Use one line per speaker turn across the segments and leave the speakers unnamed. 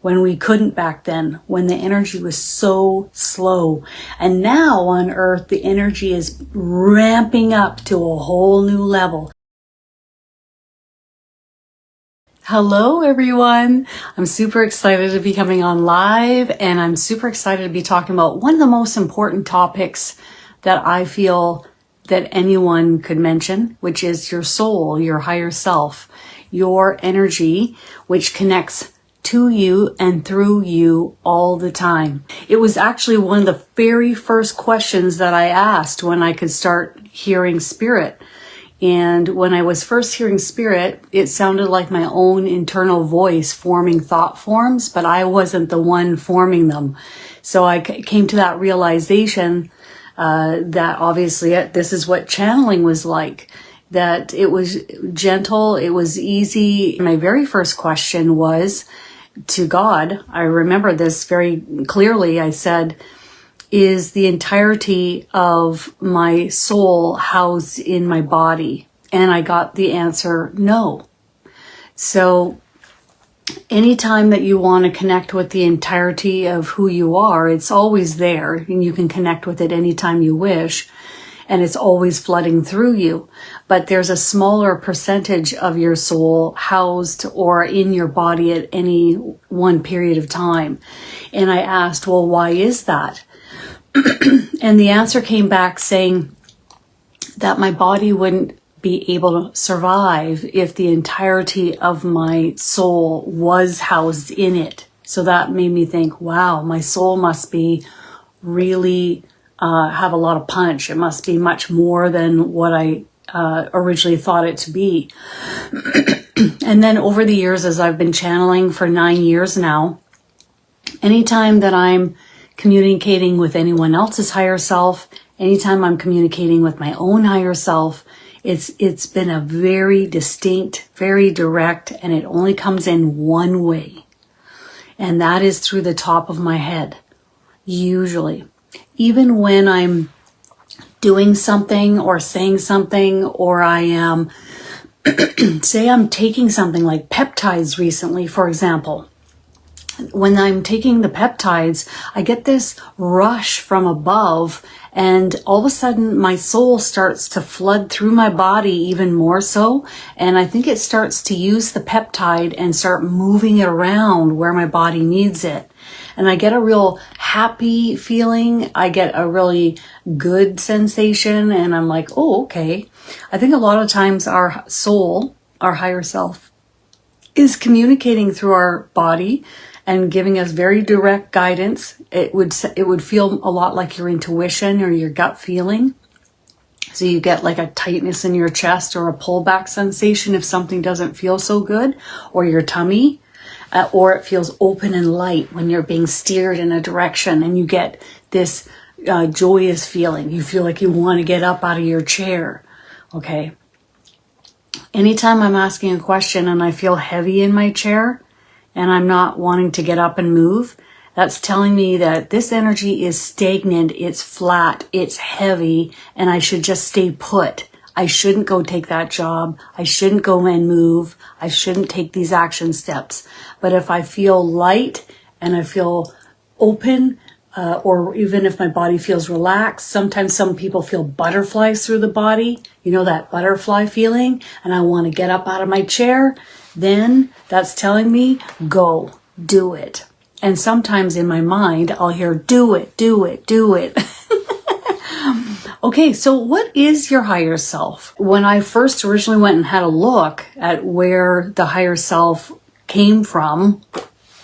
when we couldn't back then, when the energy was so slow. And now on Earth, the energy is ramping up to a whole new level. Hello, everyone. I'm super excited to be coming on live, and I'm super excited to be talking about one of the most important topics that I feel that anyone could mention, which is your soul, your higher self, your energy, which connects to you and through you all the time. It was actually one of the very first questions that I asked when I could start hearing spirit. And when I was first hearing spirit, it sounded like my own internal voice forming thought forms, but I wasn't the one forming them. So I came to that realization that obviously this is what channeling was like, that it was gentle, it was easy. My very first question was to God. I remember this very clearly. I said, is the entirety of my soul housed in my body? And I got the answer, no. So anytime that you want to connect with the entirety of who you are, it's always there, and you can connect with it anytime you wish, and it's always flooding through you. But there's a smaller percentage of your soul housed or in your body at any one period of time. And I asked, well, why is that? And the answer came back saying that my body wouldn't be able to survive if the entirety of my soul was housed in it. So that made me think, wow, my soul must be really have a lot of punch. It must be much more than what I originally thought it to be. And then over the years, as I've been channeling for 9 years now, anytime that I'm communicating with anyone else's higher self, anytime I'm communicating with my own higher self, it's been a very distinct, very direct, and it only comes in one way. And that is through the top of my head, usually. Even when I'm doing something or saying something, or I am, say I'm taking something like peptides recently, for example. When I'm taking the peptides, I get this rush from above, and all of a sudden my soul starts to flood through my body even more so. And I think it starts to use the peptide and start moving it around where my body needs it. And I get a real happy feeling. I get a really good sensation, and I'm like, oh, okay. I think a lot of times our soul, our higher self, is communicating through our body and giving us very direct guidance. It would feel a lot like your intuition or your gut feeling. So you get like a tightness in your chest or a pullback sensation if something doesn't feel so good, or your tummy, or it feels open and light when you're being steered in a direction, and you get this joyous feeling. You feel like you want to get up out of your chair. Okay. Anytime I'm asking a question and I feel heavy in my chair, and I'm not wanting to get up and move, that's telling me that this energy is stagnant, it's flat, it's heavy, and I should just stay put. I shouldn't go take that job. I shouldn't go and move. I shouldn't take these action steps. But if I feel light and I feel open, or even if my body feels relaxed, sometimes some people feel butterflies through the body, you know, that butterfly feeling, and I want to get up out of my chair, then that's telling me, go, do it. And sometimes in my mind, I'll hear, do it, do it, do it. Okay, so what is your higher self? When I first originally went and had a look at where the higher self came from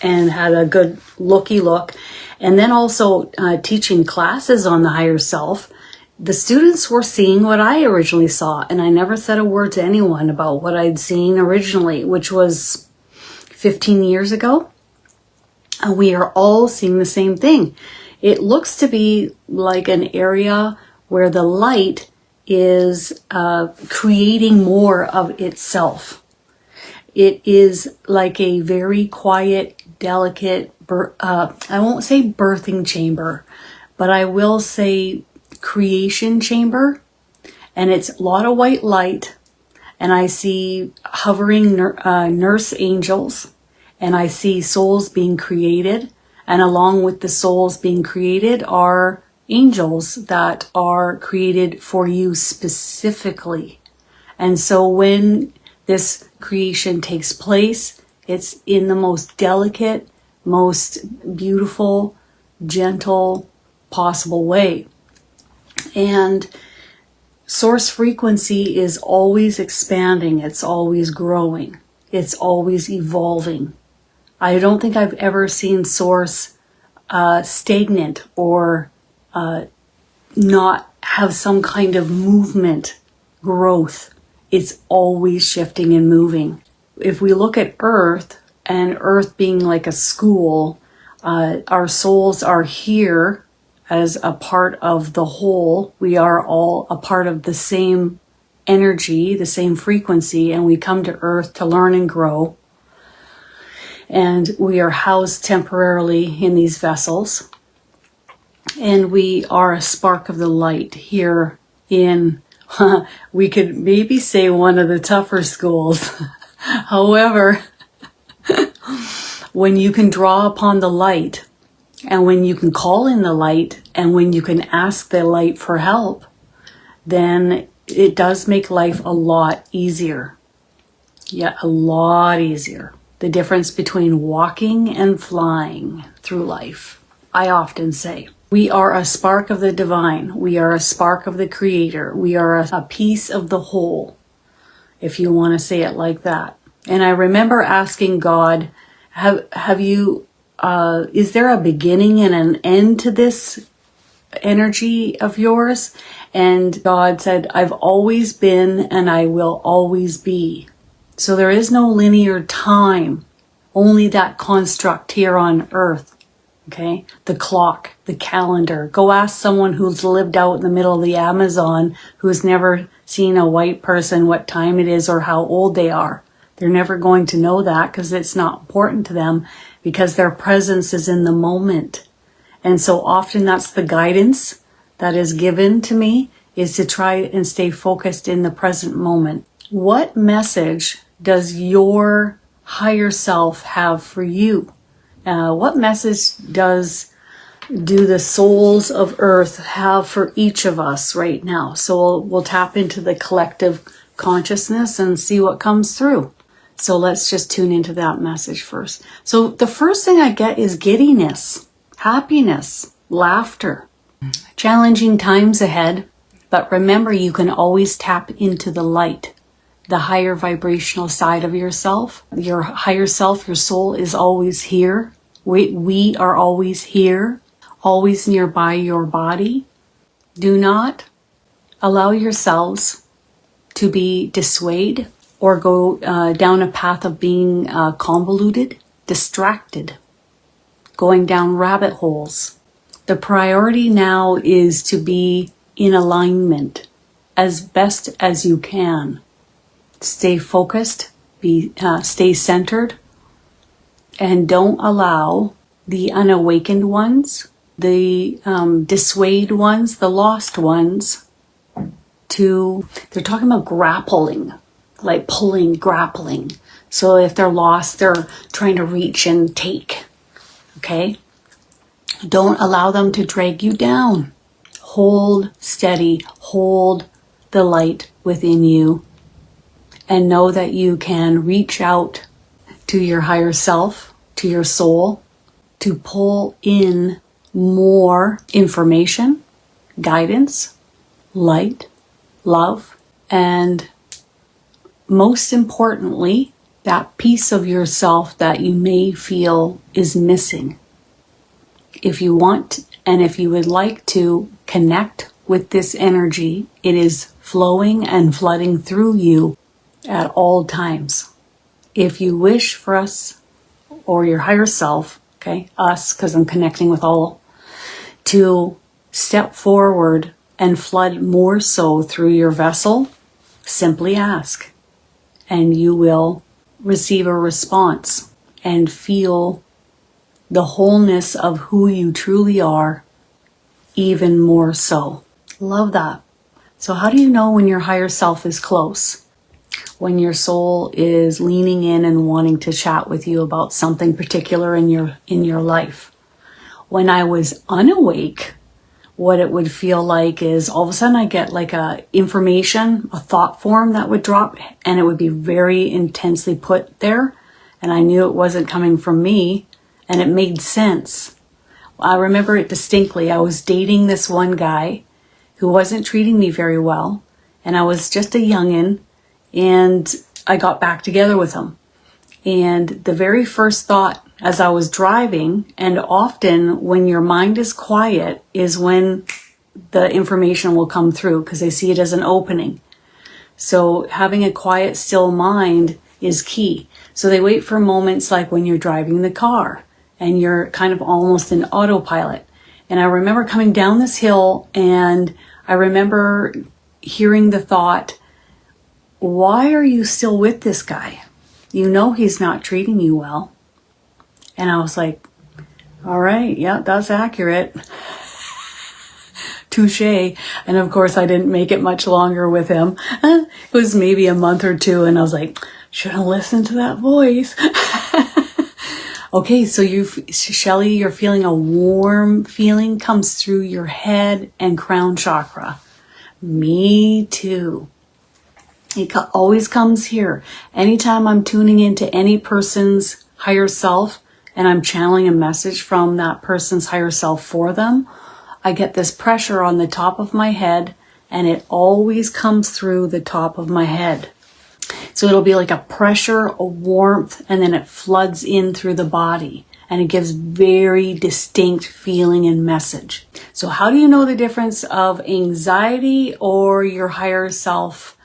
and had a good looky look, and then also teaching classes on the higher self, the students were seeing what I originally saw, and I never said a word to anyone about what I'd seen originally, which was 15 years ago. And we are all seeing the same thing. It looks to be like an area where the light is creating more of itself. It is like a very quiet, delicate, I won't say birthing chamber, but I will say creation chamber. And it's a lot of white light. And I see hovering nurse angels. and I see souls being created, and along with the souls being created are angels that are created for you specifically. And so when this creation takes place, it's in the most delicate, most beautiful, gentle possible way. And source frequency is always expanding. It's always growing. It's always evolving. I don't think I've ever seen source stagnant or not have some kind of movement, growth. It's always shifting and moving. If we look at Earth, and Earth being like a school, our souls are here as a part of the whole. We are all a part of the same energy, the same frequency, and we come to Earth to learn and grow. And we are housed temporarily in these vessels. And we are a spark of the light here in, we could maybe say, one of the tougher schools. However, when you can draw upon the light, and when you can call in the light, and when you can ask the light for help, then it does make life a lot easier. Yeah, a lot easier. The difference between walking and flying through life. I often say, we are a spark of the divine. We are a spark of the creator. We are a piece of the whole, if you want to say it like that. And I remember asking God, have you, is there a beginning and an end to this energy of yours? And God said, I've always been and I will always be. So there is no linear time, only that construct here on Earth. Okay, the clock, the calendar. Go ask someone who's lived out in the middle of the Amazon, who's never seen a white person, what time it is or how old they are. They're never going to know that because it's not important to them, because their presence is in the moment. And so often that's the guidance that is given to me, is to try and stay focused in the present moment. What message does your higher self have for you? What message do the souls of Earth have for each of us right now? So we'll tap into the collective consciousness and see what comes through. So let's just tune into that message first. So the first thing I get is giddiness, happiness, laughter, challenging times ahead. But remember, you can always tap into the light, the higher vibrational side of yourself. Your higher self, your soul is always here. We are always here, always nearby your body. Do not allow yourselves to be dissuaded or go down a path of being convoluted, distracted, going down rabbit holes. The priority now is to be in alignment as best as you can. Stay focused, stay centered, and don't allow the unawakened ones, the dissuaded ones, the lost ones they're talking about grappling, like pulling, grappling. So if they're lost, they're trying to reach and take, okay? Don't allow them to drag you down. Hold steady, hold the light within you, and know that you can reach out to your higher self, to your soul, to pull in more information, guidance, light, love, and most importantly, that piece of yourself that you may feel is missing. If you want, and if you would like to connect with this energy, it is flowing and flooding through you at all times. If you wish for us, or your higher self, okay, us, because I'm connecting with all, to step forward and flood more so through your vessel, simply ask, and you will receive a response and feel the wholeness of who you truly are even more so. Love that. So how do you know when your higher self is close? when your soul is leaning in and wanting to chat with you about something particular in your life. When I was unawake, what it would feel like is all of a sudden I get like a thought form that would drop, and it would be very intensely put there. And I knew it wasn't coming from me, and it made sense. I remember it distinctly. I was dating this one guy who wasn't treating me very well, and I was just a youngin', and I got back together with him. And the very first thought as I was driving, and often when your mind is quiet is when the information will come through, because they see it as an opening. So having a quiet, still mind is key. So they wait for moments like when you're driving the car and you're kind of almost in autopilot. And I remember coming down this hill, and I remember hearing the thought, why are you still with this guy? You know he's not treating you well. And I was like, all right, yeah, that's accurate. Touche. And of course, I didn't make it much longer with him. It was maybe a month or two, and I was like, should I listen to that voice? Okay, so Shelley, you're feeling a warm feeling comes through your head and crown chakra. Me too. It always comes here. Anytime I'm tuning into any person's higher self and I'm channeling a message from that person's higher self for them, I get this pressure on the top of my head, and it always comes through the top of my head. So it'll be like a pressure, a warmth, and then it floods in through the body, and it gives very distinct feeling and message. So how do you know the difference of anxiety or your higher self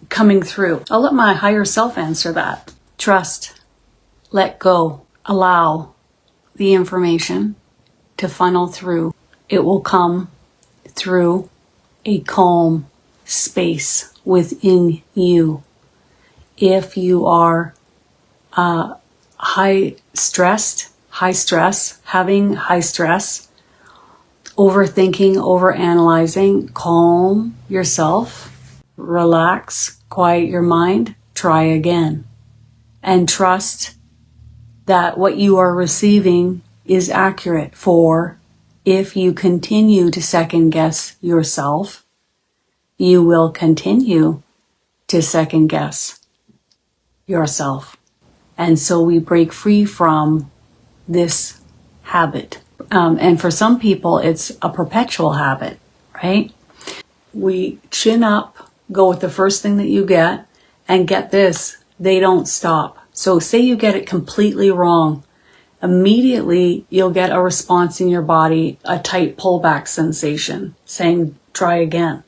coming through? I'll let my higher self answer that. Trust, let go, allow the information to funnel through. It will come through a calm space within you. If you are high stress, having high stress, overthinking, overanalyzing, calm yourself, relax, quiet your mind, try again. And trust that what you are receiving is accurate. For if you continue to second guess yourself, you will continue to second guess yourself. And so we break free from this habit. And for some people, it's a perpetual habit, right? We chin up, go with the first thing that you get, and get this, they don't stop. So say you get it completely wrong. Immediately, you'll get a response in your body, a tight pullback sensation, saying, try again.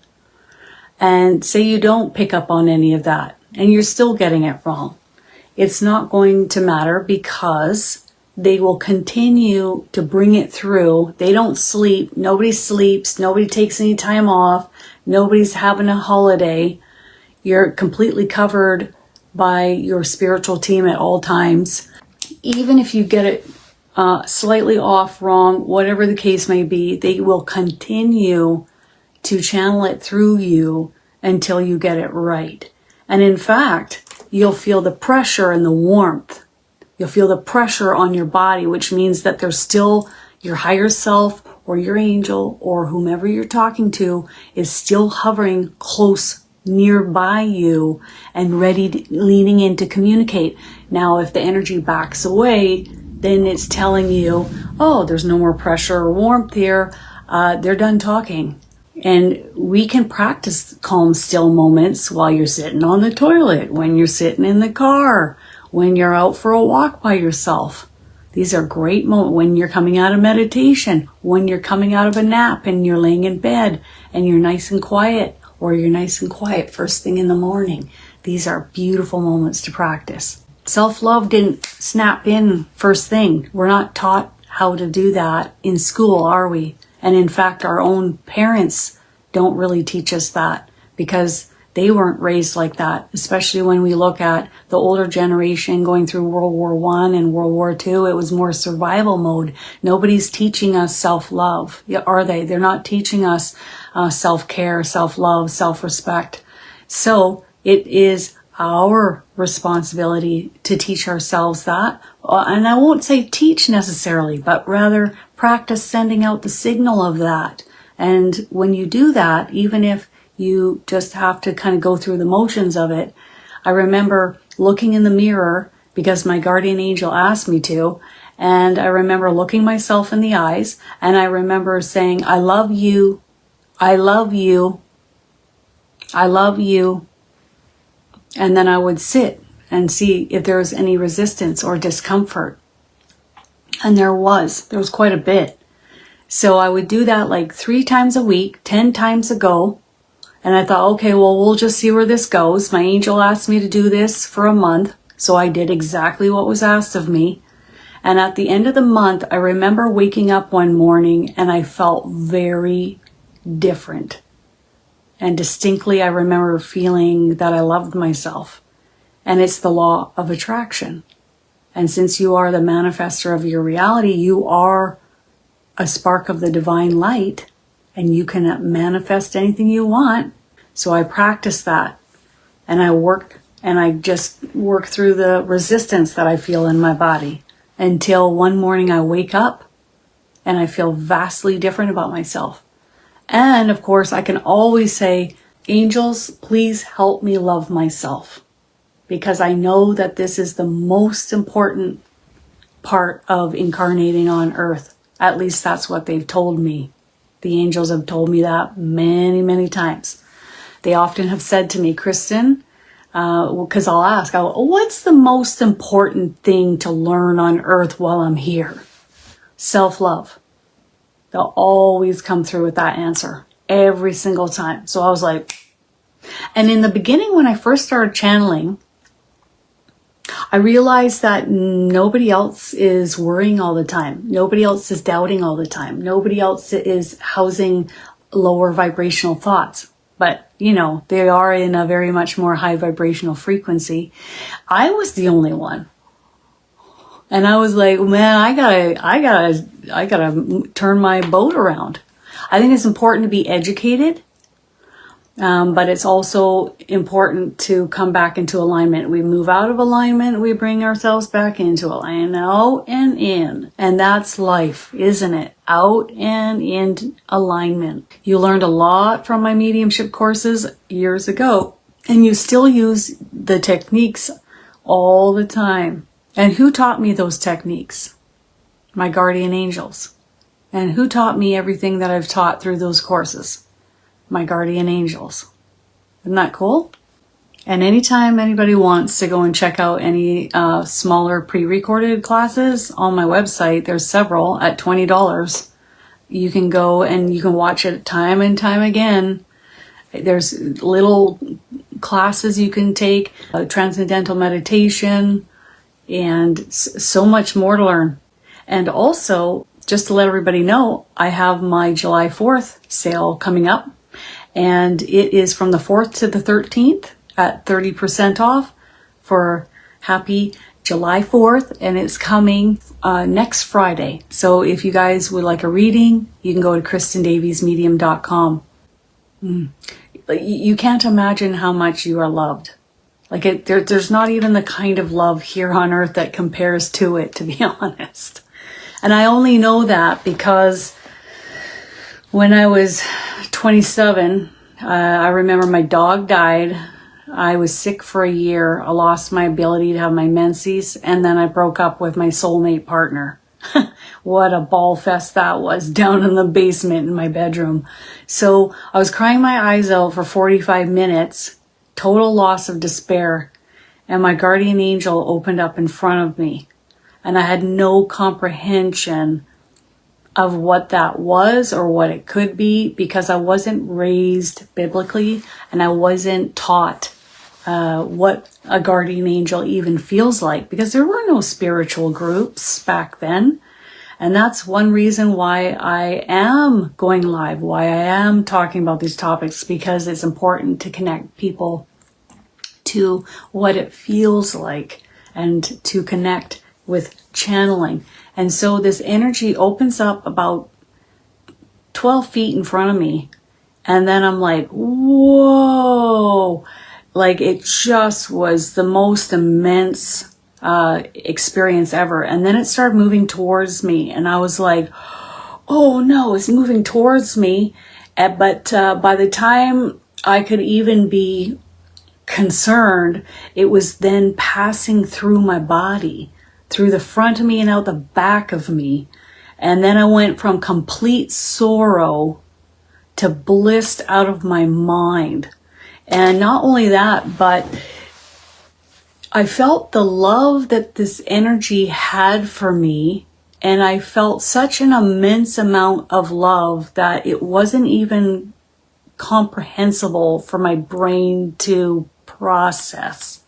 And say you don't pick up on any of that, and you're still getting it wrong. It's not going to matter, because they will continue to bring it through. They don't sleep. Nobody sleeps. Nobody takes any time off. Nobody's having a holiday. You're completely covered by your spiritual team at all times. Even if you get it slightly off, wrong, whatever the case may be, they will continue to channel it through you until you get it right. And in fact, you'll feel the pressure and the warmth. You'll feel the pressure on your body, which means that there's still your higher self or your angel or whomever you're talking to is still hovering close nearby you and ready to, leaning in to communicate. Now, if the energy backs away, then it's telling you, oh, there's no more pressure or warmth here. They're done talking. And we can practice calm, still moments while you're sitting on the toilet, when you're sitting in the car, when you're out for a walk by yourself. These are great moments when you're coming out of meditation, when you're coming out of a nap and you're laying in bed and you're nice and quiet, or you're nice and quiet first thing in the morning. These are beautiful moments to practice. Self-love didn't snap in first thing. We're not taught how to do that in school, are we? And in fact, our own parents don't really teach us that, because they weren't raised like that, especially when we look at the older generation going through World War I and World War II. It was more survival mode. Nobody's teaching us self-love, are they? They're not teaching us self-care, self-love, self-respect. So it is our responsibility to teach ourselves that. And I won't say teach necessarily, but rather practice sending out the signal of that. And when you do that, even if you just have to kind of go through the motions of it, I remember looking in the mirror because my guardian angel asked me to. And I remember looking myself in the eyes, and I remember saying, I love you, I love you, I love you. And then I would sit and see if there was any resistance or discomfort. And there was quite a bit. So I would do that like 3 times a week, 10 times a go. And I thought, okay, well, we'll just see where this goes. My angel asked me to do this for a month. So I did exactly what was asked of me. And at the end of the month, I remember waking up one morning and I felt very different. And distinctly, I remember feeling that I loved myself. And it's the law of attraction. And since you are the manifester of your reality, you are a spark of the divine light, and you can manifest anything you want. So I practice that, and I just work through the resistance that I feel in my body until one morning I wake up and I feel vastly different about myself. And of course, I can always say, angels, please help me love myself, because I know that this is the most important part of incarnating on earth. At least that's what they've told me. The angels have told me that many, many times. They often have said to me, Kristin, because I'll ask, what's the most important thing to learn on earth while I'm here? Self-love. They'll always come through with that answer every single time. So I was like, and in the beginning, when I first started channeling, I realized that nobody else is worrying all the time. Nobody else is doubting all the time. Nobody else is housing lower vibrational thoughts. But, they are in a very much more high vibrational frequency. I was the only one. And I was like, man, I gotta turn my boat around. I think it's important to be educated. But it's also important to come back into alignment. We move out of alignment, we bring ourselves back into alignment, out and in. And that's life, isn't it? Out and in alignment. You learned a lot from my mediumship courses years ago, and you still use the techniques all the time. And who taught me those techniques? My guardian angels. And who taught me everything that I've taught through those courses? My guardian angels. Isn't that cool? And anytime anybody wants to go and check out any smaller pre-recorded classes on my website, there's several at $20. You can go and you can watch it time and time again. There's little classes you can take, transcendental meditation, and so much more to learn. And also, just to let everybody know, I have my July 4th sale coming up. And it is from the 4th to the 13th at 30% off for happy July 4th. And it's coming next Friday. So if you guys would like a reading, you can go to KristinDaviesMedium.com. You can't imagine how much you are loved. There's not even the kind of love here on earth that compares to it, to be honest. And I only know that because when I was 27, I remember my dog died. I was sick for a year. I lost my ability to have my menses, and then I broke up with my soulmate partner. What a ball fest that was down in the basement in my bedroom. So I was crying my eyes out for 45 minutes, total loss of despair, and my guardian angel opened up in front of me. And I had no comprehension of what that was or what it could be, because I wasn't raised biblically and I wasn't taught what a guardian angel even feels like, because there were no spiritual groups back then. And that's one reason why I am going live, why I am talking about these topics, because it's important to connect people to what it feels like and to connect with channeling. And so this energy opens up about 12 feet in front of me. And then I'm like, whoa. Like, it just was the most immense experience ever. And then it started moving towards me, and I was like, oh no, it's moving towards me. But by the time I could even be concerned, it was then passing through my body, through the front of me and out the back of me. And then I went from complete sorrow to bliss out of my mind. And not only that, but I felt the love that this energy had for me. And I felt such an immense amount of love that it wasn't even comprehensible for my brain to process.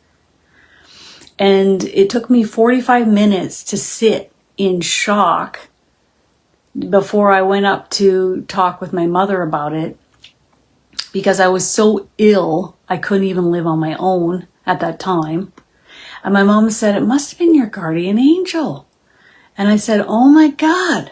And it took me 45 minutes to sit in shock before I went up to talk with my mother about it, because I was so ill, I couldn't even live on my own at that time. And my mom said, it must have been your guardian angel. And I said, oh my God,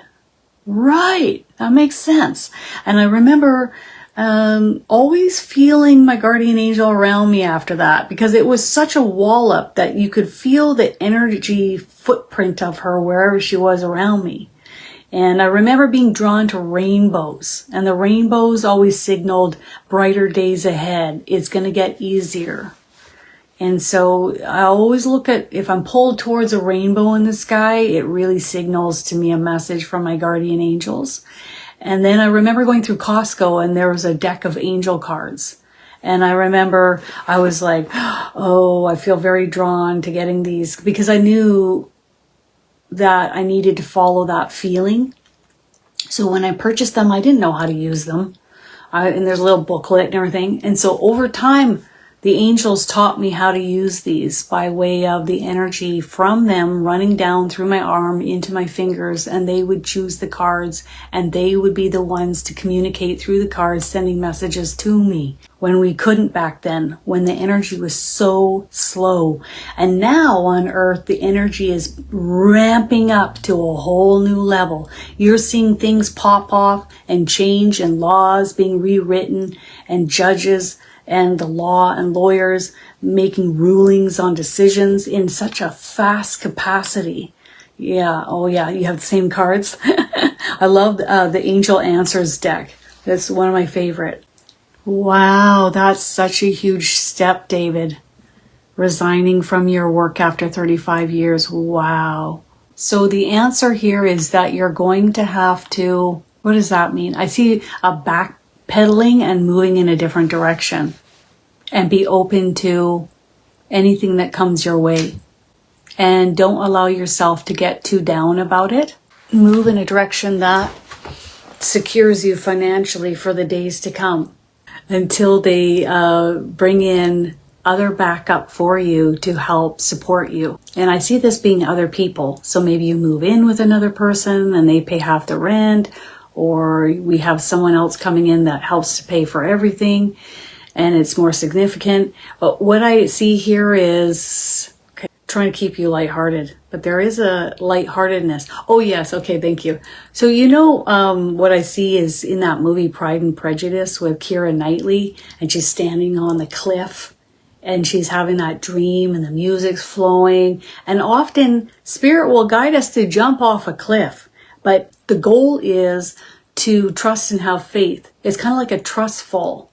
right, that makes sense. And I remember always feeling my guardian angel around me after that, because it was such a wallop that you could feel the energy footprint of her wherever she was around me. And I remember being drawn to rainbows, and the rainbows always signaled brighter days ahead. It's going to get easier. And so I always look at, if I'm pulled towards a rainbow in the sky, it really signals to me a message from my guardian angels. And then I remember going through Costco, and there was a deck of angel cards. And I remember I was like, oh, I feel very drawn to getting these, because I knew that I needed to follow that feeling. So when I purchased them, I didn't know how to use them. And there's a little booklet and everything. And so over time, the angels taught me how to use these by way of the energy from them running down through my arm into my fingers, and they would choose the cards, and they would be the ones to communicate through the cards, sending messages to me when we couldn't back then, when the energy was so slow. And now on Earth, the energy is ramping up to a whole new level. You're seeing things pop off and change, and laws being rewritten, and judges and the law and lawyers making rulings on decisions in such a fast capacity. Yeah, oh yeah, you have the same cards. I love the Angel Answers deck. That's one of my favorite. Wow, that's such a huge step, David. Resigning from your work after 35 years. Wow. So the answer here is that you're going to have to, what does that mean? I see a backpedaling and moving in a different direction, and be open to anything that comes your way. And don't allow yourself to get too down about it. Move in a direction that secures you financially for the days to come, until they bring in other backup for you to help support you. And I see this being other people. So maybe you move in with another person and they pay half the rent, or we have someone else coming in that helps to pay for everything, and it's more significant. But what I see here is, okay, trying to keep you lighthearted, but there is a lightheartedness. Oh yes, okay, thank you. So what I see is in that movie Pride and Prejudice with Keira Knightley, and she's standing on the cliff, and she's having that dream, and the music's flowing, and often spirit will guide us to jump off a cliff, but the goal is to trust and have faith. It's kind of like a trust fall.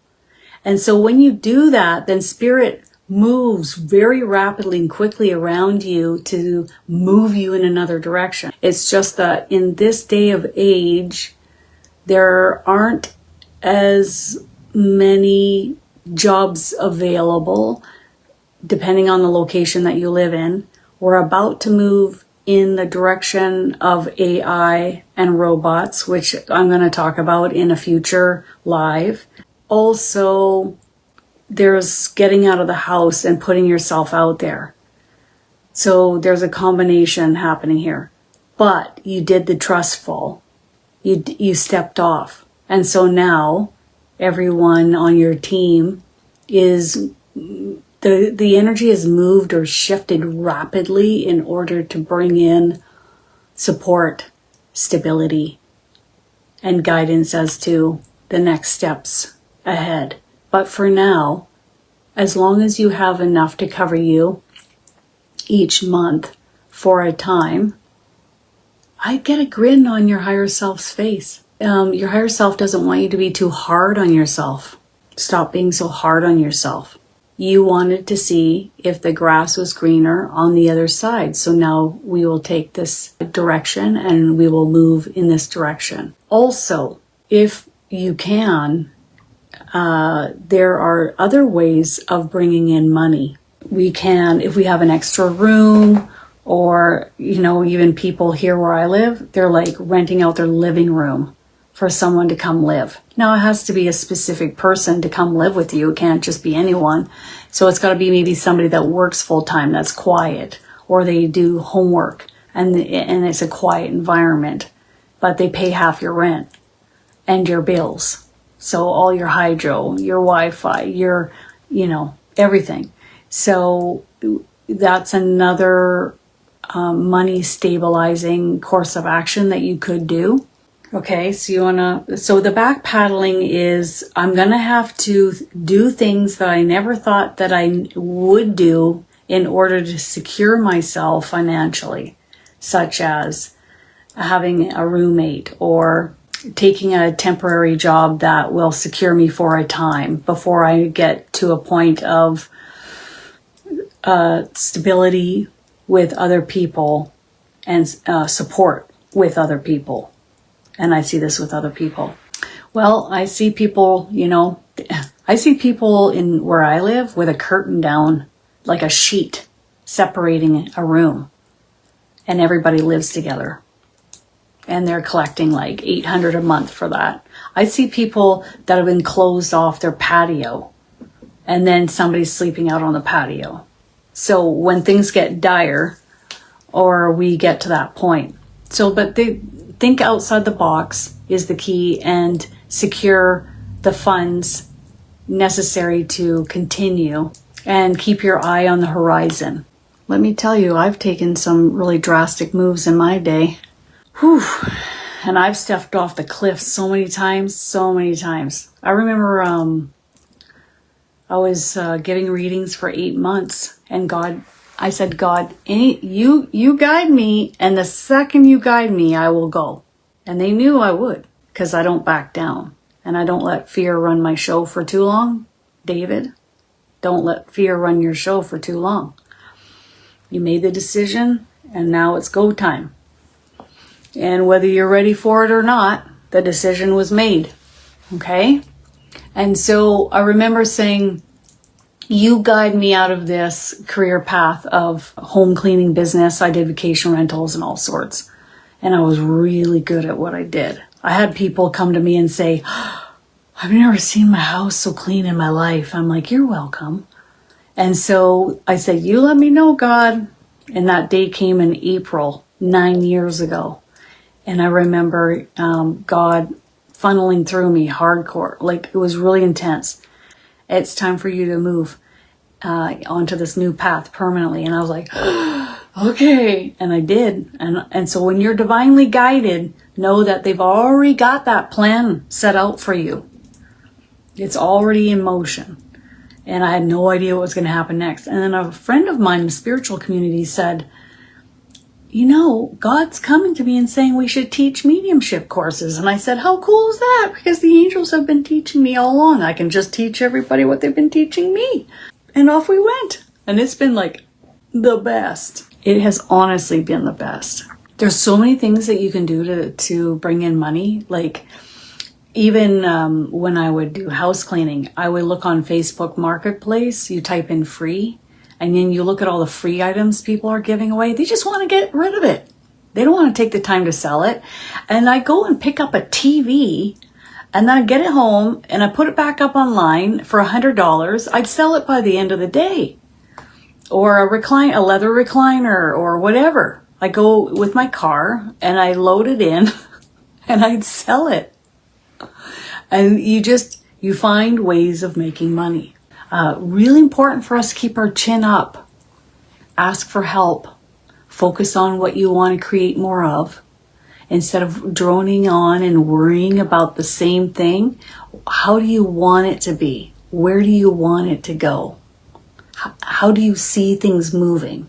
And so when you do that, then spirit moves very rapidly and quickly around you to move you in another direction. It's just that in this day of age, there aren't as many jobs available, depending on the location that you live in. We're about to move in the direction of AI and robots, which I'm going to talk about in a future live. Also, there's getting out of the house and putting yourself out there. So there's a combination happening here. But you did the trust fall. You stepped off. And so now everyone on your team is, the energy has moved or shifted rapidly in order to bring in support, stability, and guidance as to the next steps ahead. But for now, as long as you have enough to cover you each month for a time, I get a grin on your higher self's face. Your higher self doesn't want you to be too hard on yourself. Stop being so hard on yourself. You wanted to see if the grass was greener on the other side. So now we will take this direction and we will move in this direction. Also, if you can, there are other ways of bringing in money. We can, if we have an extra room, or, even people here where I live, they're like renting out their living room for someone to come live. Now it has to be a specific person to come live with you. It can't just be anyone. So it's got to be maybe somebody that works full time, that's quiet, or they do homework and it's a quiet environment, but they pay half your rent and your bills. So all your hydro, your Wi-Fi, your, everything. So that's another money stabilizing course of action that you could do. Okay, so the back paddling is, I'm going to have to do things that I never thought that I would do in order to secure myself financially, such as having a roommate or taking a temporary job that will secure me for a time before I get to a point of stability with other people and support with other people. And I see this with other people. Well, I see people, I see people in where I live with a curtain down, like a sheet separating a room, and everybody lives together. And they're collecting like $800 a month for that. I see people that have been closed off their patio, and then somebody's sleeping out on the patio. So when things get dire, or we get to that point. But they think outside the box is the key, and secure the funds necessary to continue, and keep your eye on the horizon. Let me tell you, I've taken some really drastic moves in my day. Whew. And I've stepped off the cliff so many times. I remember I was getting readings for 8 months, and I said, God, you guide me, and the second you guide me, I will go. And they knew I would, because I don't back down, and I don't let fear run my show for too long. David, don't let fear run your show for too long. You made the decision, and now it's go time. And whether you're ready for it or not, the decision was made. Okay? And so I remember saying, you guide me out of this career path of home cleaning business. I did vacation rentals and all sorts. And I was really good at what I did. I had people come to me and say, I've never seen my house so clean in my life. I'm like, you're welcome. And so I said, you let me know, God. And that day came in April, 9 years ago. And I remember God funneling through me hardcore. Like, it was really intense. It's time for you to move onto this new path permanently. And I was like, okay. And I did. And so when you're divinely guided, know that they've already got that plan set out for you. It's already in motion. And I had no idea what was going to happen next. And then a friend of mine in the spiritual community said, God's coming to me and saying we should teach mediumship courses. And I said, how cool is that? Because the angels have been teaching me all along. I can just teach everybody what they've been teaching me. And off we went. And it's been like the best. It has honestly been the best. There's so many things that you can do to bring in money. Like, even when I would do house cleaning, I would look on Facebook Marketplace. You type in free. And then you look at all the free items people are giving away. They just want to get rid of it. They don't want to take the time to sell it. And I go and pick up a TV, and then I get it home and I put it back up online for $100. I'd sell it by the end of the day. Or a leather recliner or whatever. I go with my car and I load it in and I'd sell it. And you find ways of making money. Really important for us to keep our chin up. Ask for help. Focus on what you want to create more of. Instead of droning on and worrying about the same thing, how do you want it to be? Where do you want it to go? How do you see things moving?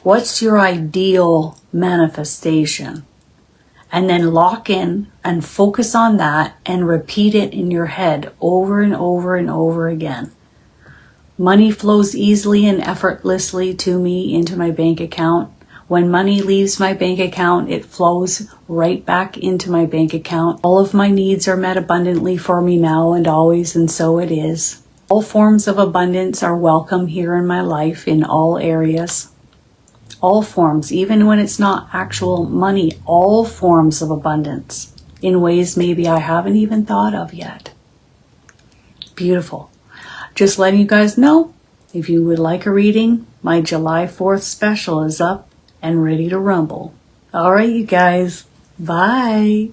What's your ideal manifestation? And then lock in and focus on that and repeat it in your head over and over and over again. Money flows easily and effortlessly to me into my bank account. When money leaves my bank account, it flows right back into my bank account. All of my needs are met abundantly for me now and always, and so it is. All forms of abundance are welcome here in my life in all areas. All forms, even when it's not actual money, all forms of abundance in ways maybe I haven't even thought of yet. Beautiful. Just letting you guys know, if you would like a reading, my July 4th special is up and ready to rumble. All right, you guys. Bye.